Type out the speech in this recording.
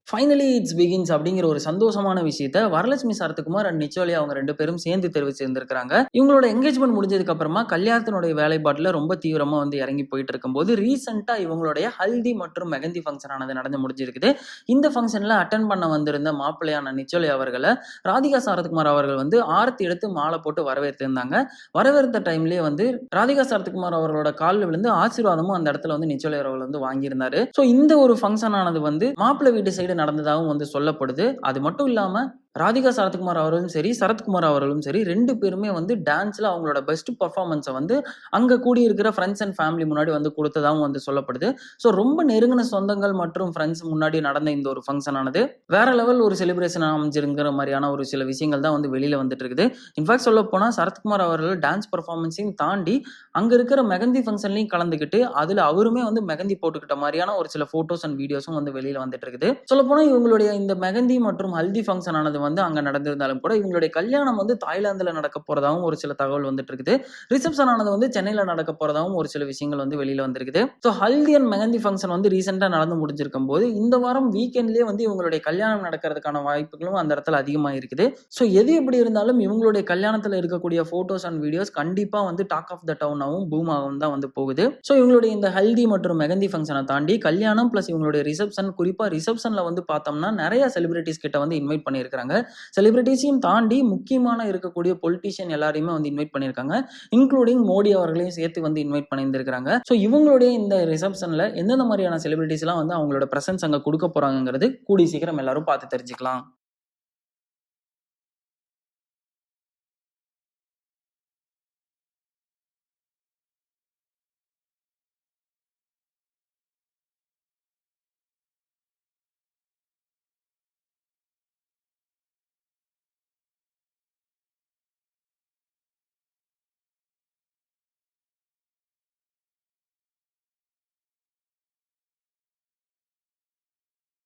Finally it's begins அப்படிங்கிற ஒரு சந்தோஷமான விஷயத்த வரலட்சுமி சரத்குமார் அண்ட் நிச்சோலி அவங்க 2 பேரும் சேர்ந்து தெரிவிச்சிருந்திருக்காங்க. இவங்களோட என்கேஜ்மெண்ட் முடிஞ்சதுக்கு அப்புறமா கல்யாணத்தினுடைய வேலைப்பாட்டுல ரொம்ப தீவிரமா இறங்கி போயிட்டு இருக்கும்போது ரீசெண்டா இவங்களுடைய ஹல்தி மற்றும் மெகந்தி ஃபங்க்ஷன் ஆனது நடந்து முடிஞ்சிருக்குது. இந்த ஃபங்க்ஷன்ல அட்டன் பண்ண வந்திருந்த மாப்பிள்ளையான நிச்சோலி அவர்களை ராதிகா சரத்குமார் அவர்கள் ஆரத்தி எடுத்து மாலை போட்டு வரவேற்றிருந்தாங்க. வரவேற்ற டைம்லயே ராதிகா சரத்குமார் அவர்களோட காலில் விழுந்து ஆசீர்வாதமும் அந்த இடத்துல நிச்சோலி அவர்கள் வாங்கியிருந்தாரு. ஸோ இந்த ஒரு ஃபங்க்ஷன் ஆனது மாப்பிள்ளை வீட்டு சைடு நடந்ததாகவும் சொல்லப்படுது. அது மட்டும் இல்லாம ராதிகா சரத்குமார் அவர்களும் சரி, சரத்குமார் அவர்களும் சரி 2 பேருமே டான்ஸ்ல அவங்களோட பெஸ்ட் பெர்ஃபார்மன்ஸை அங்க கூடி இருக்கிற ஃப்ரெண்ட்ஸ் அண்ட் ஃபேமிலி முன்னாடி கொடுத்ததாகவும் சொல்லப்படுது. ஸோ ரொம்ப நெருங்கின சொந்தங்கள் மற்றும் ஃப்ரெண்ட்ஸ் முன்னாடி நடந்த இந்த ஒரு ஃபங்க்ஷன் ஆனது வேற லெவல் ஒரு செலிப்ரேஷன் அமைஞ்சிருக்கிற மாதிரியான ஒரு சில விஷயங்கள் தான் வெளியில வந்துட்டு இருக்குது. இன்ஃபேக்ட் சொல்ல போனா சரத்குமார் அவர்கள் டான்ஸ் பெர்ஃபார்மன்ஸையும் தாண்டி அங்க இருக்கிற மெகந்தி ஃபங்க்ஷன்லையும் கலந்துக்கிட்டு அதுல அவருமே மெகந்தி போட்டுக்கிட்ட மாதிரியான ஒரு சில போட்டோஸ் அண்ட் வீடியோஸும் வெளியில வந்துட்டு இருக்குது. சொல்ல போனா இவங்களுடைய இந்த மெகந்தி மற்றும் ஹல்தி ஃபங்க்ஷன் ஆனது அங்க நடந்திருந்தாலும் கூட இவங்களுடைய கல்யாணம் தாய்லாந்துல நடக்க போறதாகவும் ஒரு சில தகவல் வந்துட்டு இருக்குது. ரிசப்ஷன் ஆனது சென்னையில நடக்க போறதாகவும் ஒரு சில விஷயங்கள் வெளியில வந்திருக்குது. So haldi and mehndi function ரீசெண்டா நடந்து முடிஞ்சிருக்கும் போது இந்த வாரம் வீக்கெண்ட்லயே இவங்களுடைய கல்யாணம் நடக்கிறதுக்கான வாய்ப்புகளும் அந்த இடத்துல அதிகமா இருக்குது. ஸோ எது எப்படி இருந்தாலும் இவங்களுடைய கல்யாணத்துல இருக்கக்கூடிய போட்டோஸ் அண்ட் வீடியோஸ் கண்டிப்பா டாக் ஆஃப் த டவுனாகவும் பூம் ஆகவும் தான் போகுது. ஸோ இவங்களுடைய இந்த ஹல்தி மற்றும் மெகந்தி ஃபங்க்ஷனை தாண்டி கல்யாணம் பிளஸ் இவங்களுடைய ரிசப்ஷன், குறிப்பா ரிசப்ஷன்ல பார்த்தோம்னா நிறைய செலிபிரிட்டிஸ் கிட்ட இன்வைட் பண்ணியிருக்காங்க. செலிபிரிட்டிஸையும் தாண்டி முக்கியமான இருக்கக்கூடிய பொலிட்டிஷியன் எல்லாரையுமே இன்வைட் பண்ணியிருக்காங்க. இன்க்ளூடிங் மோடி அவர்களையும் சேர்த்து இன்வைட் பண்ணியிருந்திருக்காங்க. ஸோ இவங்களுடைய இந்த ரிசப்ஷன்ல எந்தெந்த மாதிரியான செலிபிரிட்டிஸ் எல்லாம் அவங்களோட பிரசன்ஸ் அங்க கொடுக்க போறாங்கிறது கூடி சீக்கிரம் எல்லாரும் பார்த்து தெரிஞ்சுக்கலாம்.